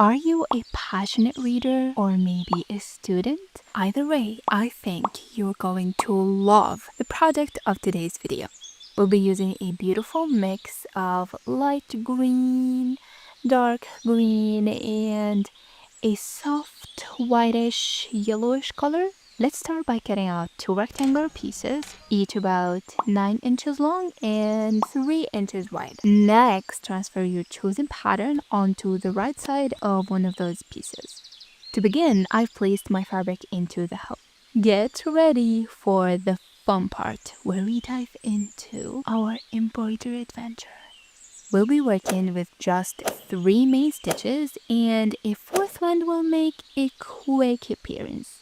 Are you a passionate reader or maybe a student? Either way, I think you're going to love the product of today's video. We'll be using a beautiful mix of light green, dark green, and a soft whitish yellowish color. Let's start by cutting out 2 rectangular pieces, each about 9 inches long and 3 inches wide. Next, transfer your chosen pattern onto the right side of one of those pieces. To begin, I've placed my fabric into the hole. Get ready for the fun part where we dive into our embroidery adventure. We'll be working with just 3 main stitches and a 4th one will make a quick appearance.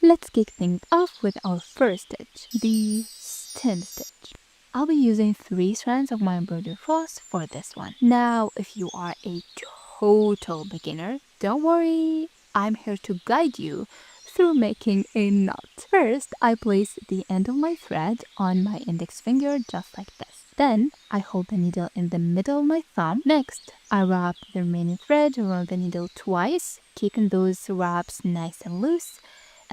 Let's kick things off with our first stitch, the stem stitch. I'll be using 3 strands of my embroidery floss for this one. Now, if you are a total beginner, don't worry, I'm here to guide you through making a knot. First, I place the end of my thread on my index finger just like this. Then, I hold the needle in the middle of my thumb. Next, I wrap the remaining thread around the needle twice, keeping those wraps nice and loose,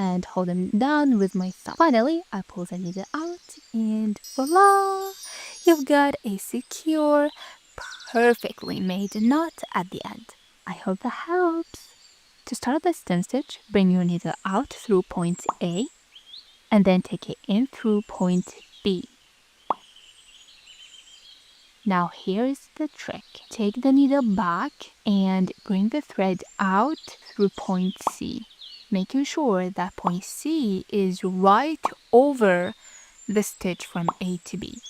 and hold them down with my thumb. Finally, I pull the needle out and voila! You've got a secure, perfectly made knot at the end. I hope that helps. To start the stem stitch, bring your needle out through point A and then take it in through point B. Now here's the trick. Take the needle back and bring the thread out through point C, making sure that point C is right over the stitch from A to B.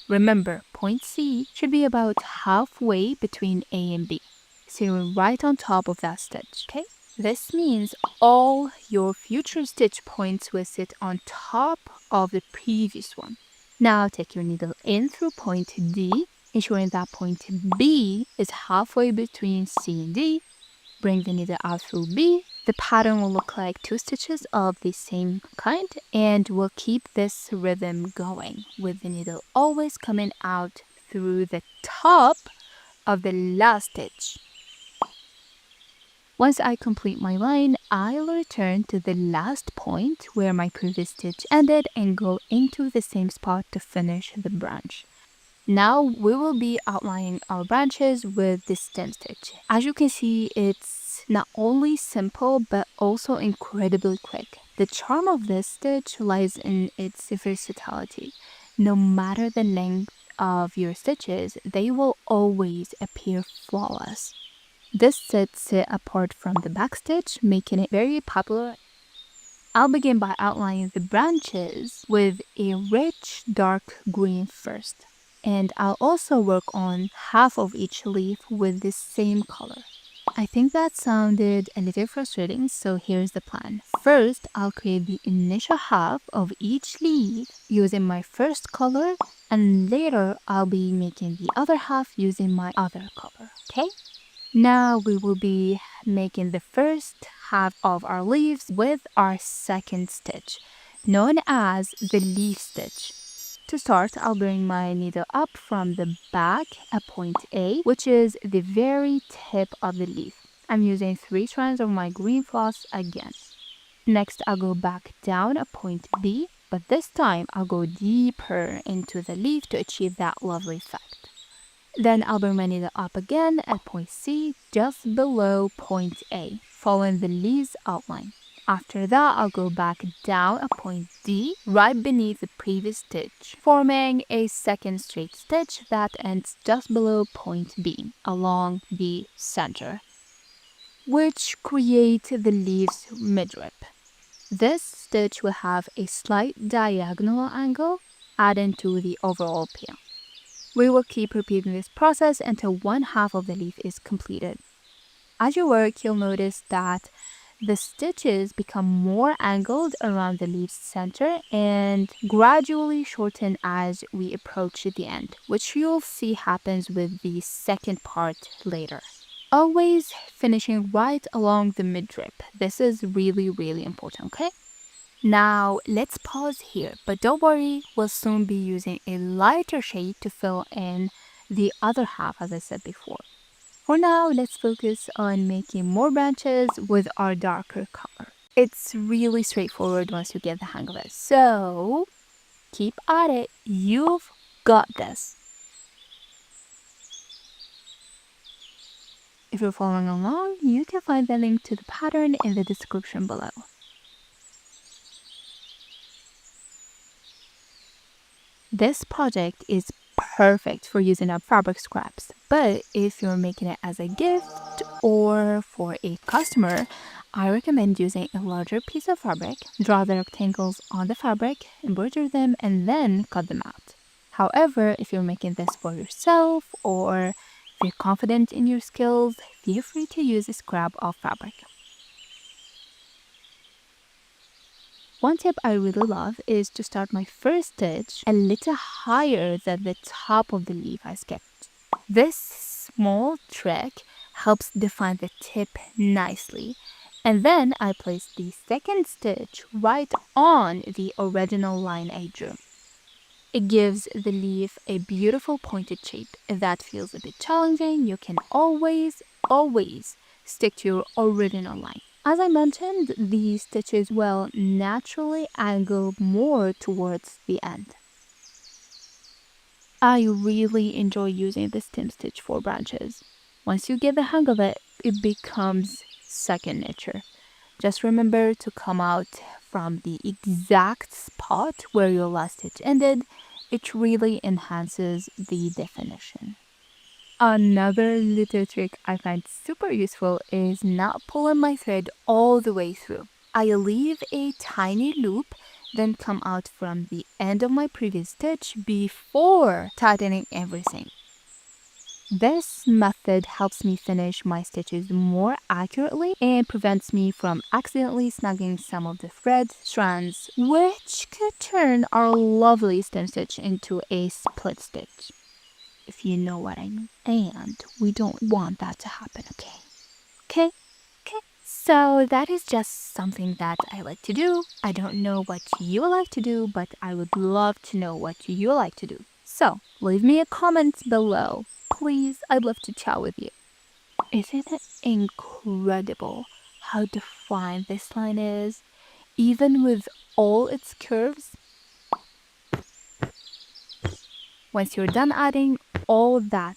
Remember, point C should be about halfway between A and B, so you're right on top of that stitch, okay? This means all your future stitch points will sit on top of the previous one. Now take your needle in through point D, ensuring that point B is halfway between C and D. Bring the needle out through B. The pattern will look like 2 stitches of the same kind, and we'll keep this rhythm going with the needle always coming out through the top of the last stitch. Once I complete my line, I'll return to the last point where my previous stitch ended and go into the same spot to finish the branch. Now we will be outlining our branches with the stem stitch. As you can see, it's not only simple but also incredibly quick. The charm of this stitch lies in its versatility. No matter the length of your stitches, they will always appear flawless. This sets it apart from the back stitch, making it very popular. I'll begin by outlining the branches with a rich dark green first. And I'll also work on half of each leaf with the same color. I think that sounded a little frustrating, so here's the plan. First, I'll create the initial half of each leaf using my first color, and later I'll be making the other half using my other color, okay? Now we will be making the first half of our leaves with our second stitch, known as the leaf stitch. To start, I'll bring my needle up from the back at point A, which is the very tip of the leaf. I'm using 3 strands of my green floss again. Next, I'll go back down at point B, but this time I'll go deeper into the leaf to achieve that lovely effect. Then I'll bring my needle up again at point C, just below point A, following the leaves outline. After that, I'll go back down at point D, right beneath the previous stitch, forming a second straight stitch that ends just below point B, along the center, which creates the leaves midrib. This stitch will have a slight diagonal angle, adding to the overall appeal. We will keep repeating this process until one half of the leaf is completed. As you work, you'll notice that the stitches become more angled around the leaf's center and gradually shorten as we approach the end, which you'll see happens with the second part later. Always finishing right along the midrib. This is really, really important, okay? Now let's pause here, but don't worry, we'll soon be using a lighter shade to fill in the other half, as I said before. For now, let's focus on making more branches with our darker color. It's really straightforward once you get the hang of it. So keep at it. You've got this. If you're following along, you can find the link to the pattern in the description below. This project is perfect for using up fabric scraps, but if you're making it as a gift or for a customer, I recommend using a larger piece of fabric, draw the rectangles on the fabric, embroider them, and then cut them out. However, if you're making this for yourself or if you're confident in your skills, feel free to use a scrap of fabric. One tip I really love is to start my first stitch a little higher than the top of the leaf I skipped. This small trick helps define the tip nicely, and then I place the second stitch right on the original line I drew. It gives the leaf a beautiful pointed shape. If that feels a bit challenging, you can always stick to your original line. As I mentioned, the stitches will naturally angle more towards the end. I really enjoy using the stem stitch for branches. Once you get the hang of it, it becomes second nature. Just remember to come out from the exact spot where your last stitch ended. It really enhances the definition. Another little trick I find super useful is not pulling my thread all the way through. I leave a tiny loop, then come out from the end of my previous stitch before tightening everything. This method helps me finish my stitches more accurately and prevents me from accidentally snagging some of the thread strands, which could turn our lovely stem stitch into a split stitch, if you know what I mean. And we don't want that to happen, okay? Okay? So that is just something that I like to do. I don't know what you like to do, but I would love to know what you like to do. So leave me a comment below. Please, I'd love to chat with you. Isn't it incredible how defined this line is, even with all its curves? Once you're done adding all that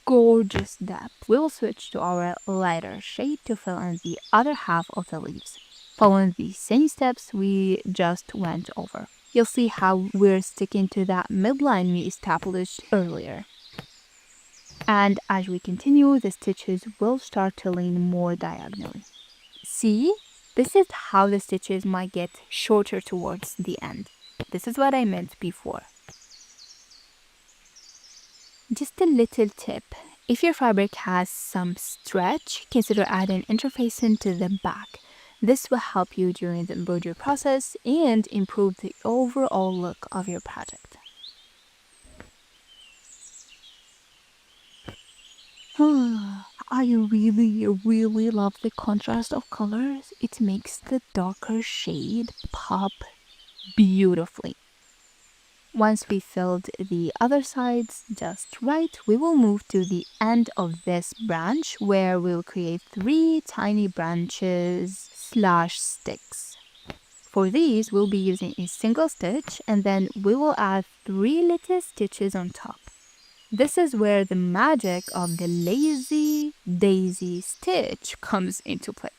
gorgeous depth, we'll switch to our lighter shade to fill in the other half of the leaves, following the same steps we just went over. You'll see how we're sticking to that midline we established earlier. And as we continue, the stitches will start to lean more diagonally. See? This is how the stitches might get shorter towards the end. This is what I meant before. Just a little tip. If your fabric has some stretch, consider adding interfacing to the back. This will help you during the embroidery process and improve the overall look of your project. I really love the contrast of colors. It makes the darker shade pop beautifully. Once we filled the other sides just right, we will move to the end of this branch where we'll create 3 tiny branches / sticks. For these, we'll be using a single stitch and then we will add 3 little stitches on top. This is where the magic of the lazy daisy stitch comes into play,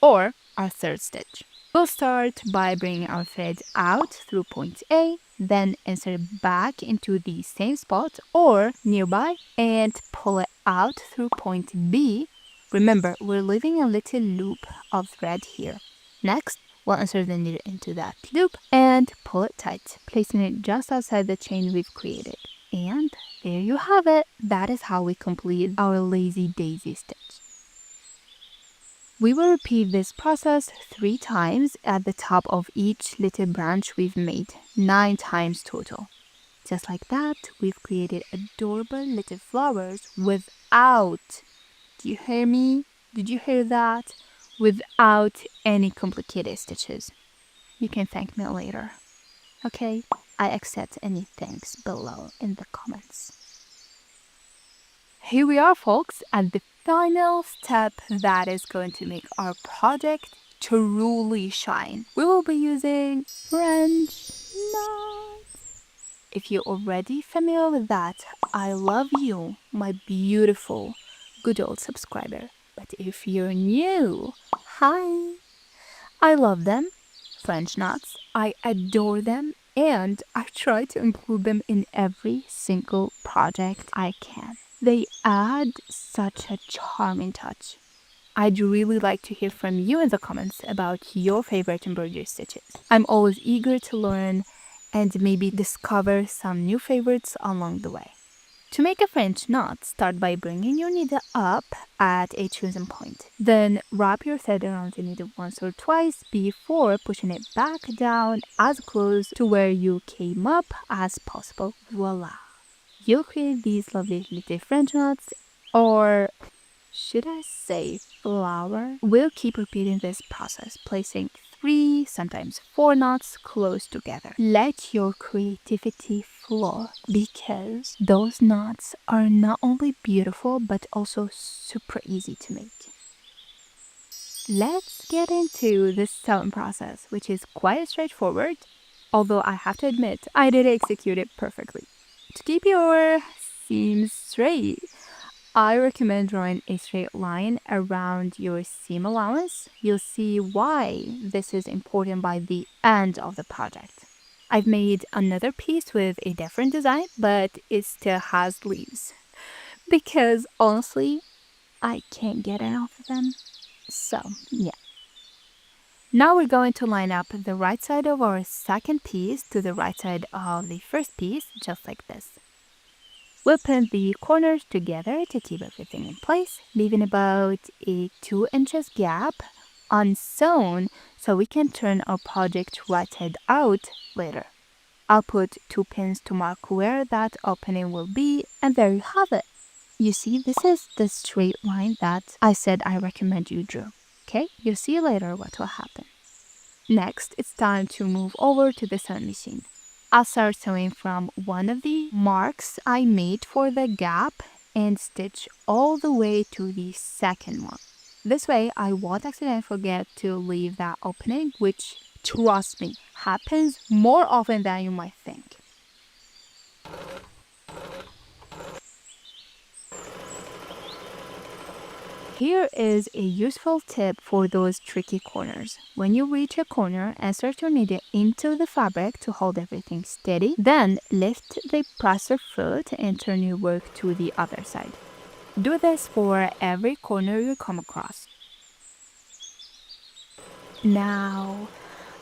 or our third stitch. We'll start by bringing our thread out through point A, then insert back into the same spot or nearby and pull it out through point B. Remember, we're leaving a little loop of thread here. Next, we'll insert the needle into that loop and pull it tight, placing it just outside the chain we've created. And there you have it. That is how we complete our lazy daisy stitch. We will repeat this process 3 times at the top of each little branch we've made, 9 times total. Just like that, we've created adorable little flowers without, do you hear me? Did you hear that? Without any complicated stitches. You can thank me later. Okay? I accept any thanks below in the comments. Here we are, folks, at the final step that is going to make our project truly shine. We will be using French knots. If you're already familiar with that, I love you, my beautiful, good old subscriber. But if you're new, hi! I love them, French knots. I adore them, and I try to include them in every single project I can. They add such a charming touch. I'd really like to hear from you in the comments about your favorite embroidery stitches. I'm always eager to learn and maybe discover some new favorites along the way. To make a French knot, start by bringing your needle up at a chosen point. Then wrap your thread around the needle once or twice before pushing it back down as close to where you came up as possible. Voila! You'll create these lovely little French knots, or should I say flower? We'll keep repeating this process, placing 3, sometimes 4 knots close together. Let your creativity flow, because those knots are not only beautiful but also super easy to make. Let's get into the sewing process, which is quite straightforward, although I have to admit I did execute it perfectly. To keep your seams straight, I recommend drawing a straight line around your seam allowance. You'll see why this is important by the end of the project. I've made another piece with a different design, but it still has leaves, because honestly, I can't get enough of them. So, yeah. Now we're going to line up the right side of our second piece to the right side of the first piece, just like this. We'll pin the corners together to keep everything in place, leaving about a 2 inches gap unsewn so we can turn our project right side out later. I'll put 2 pins to mark where that opening will be, and there you have it. You see, this is the straight line that I said I recommend you draw. Okay, you'll see later what will happen. Next, it's time to move over to the sewing machine. I'll start sewing from one of the marks I made for the gap and stitch all the way to the second one. This way, I won't accidentally forget to leave that opening, which, trust me, happens more often than you might think. Here is a useful tip for those tricky corners. When you reach a corner, insert your needle into the fabric to hold everything steady. Then lift the presser foot and turn your work to the other side. Do this for every corner you come across. Now,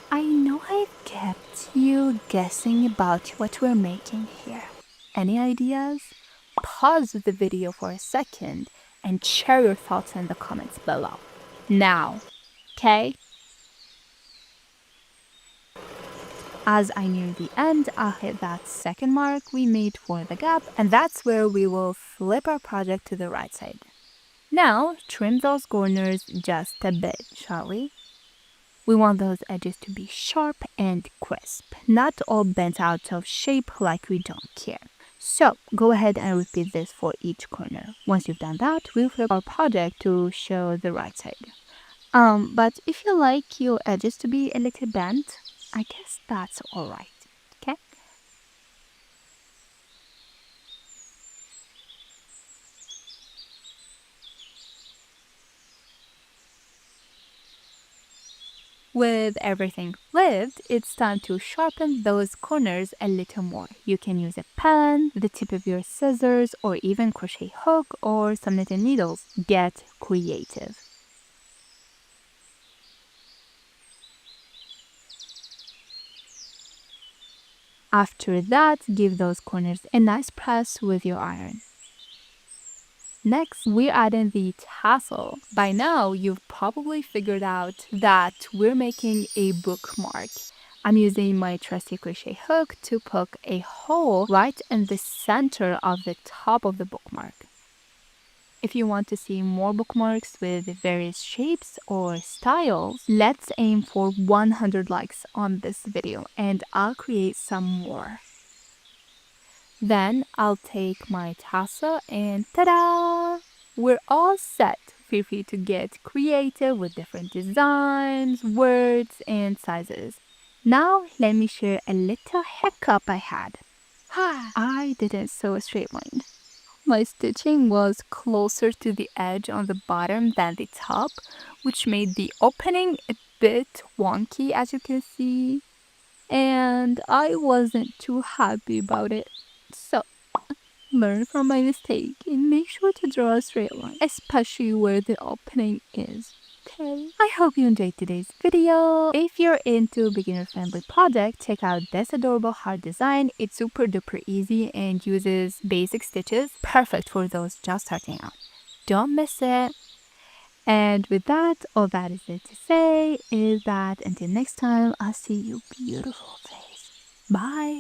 I know I've kept you guessing about what we're making here. Any ideas? Pause the video for a second and share your thoughts in the comments below. Now, okay? As I near the end, I'll hit that second mark we made for the gap, and that's where we will flip our project to the right side. Now, trim those corners just a bit, shall we? We want those edges to be sharp and crisp, not all bent out of shape like we don't care. So, go ahead and repeat this for each corner. Once you've done that, we'll flip our project to show the right side. But if you like your edges to be a little bent, I guess that's alright, okay? With everything flipped, it's time to sharpen those corners a little more. You can use a pen, the tip of your scissors, or even crochet hook or some knitting needles. Get creative. After that, give those corners a nice press with your iron. Next, we're adding the tassel. By now, you've probably figured out that we're making a bookmark. I'm using my trusty crochet hook to poke a hole right in the center of the top of the bookmark. If you want to see more bookmarks with various shapes or styles, let's aim for 100 likes on this video and I'll create some more. Then I'll take my tassel and ta-da! we're all set. Feel free to get creative with different designs, words, and sizes. Now, let me share a little hiccup I had. I didn't sew a straight line. My stitching was closer to the edge on the bottom than the top, which made the opening a bit wonky, as you can see, and I wasn't too happy about it. So, learn from my mistake and make sure to draw a straight line, especially where the opening is. Okay. I hope you enjoyed today's video. If you're into beginner-friendly project, check out this adorable heart design. It's super duper easy and uses basic stitches, perfect for those just starting out. Don't miss it. And with that, all that is it to say is that until next time, I'll see you beautiful face. Bye.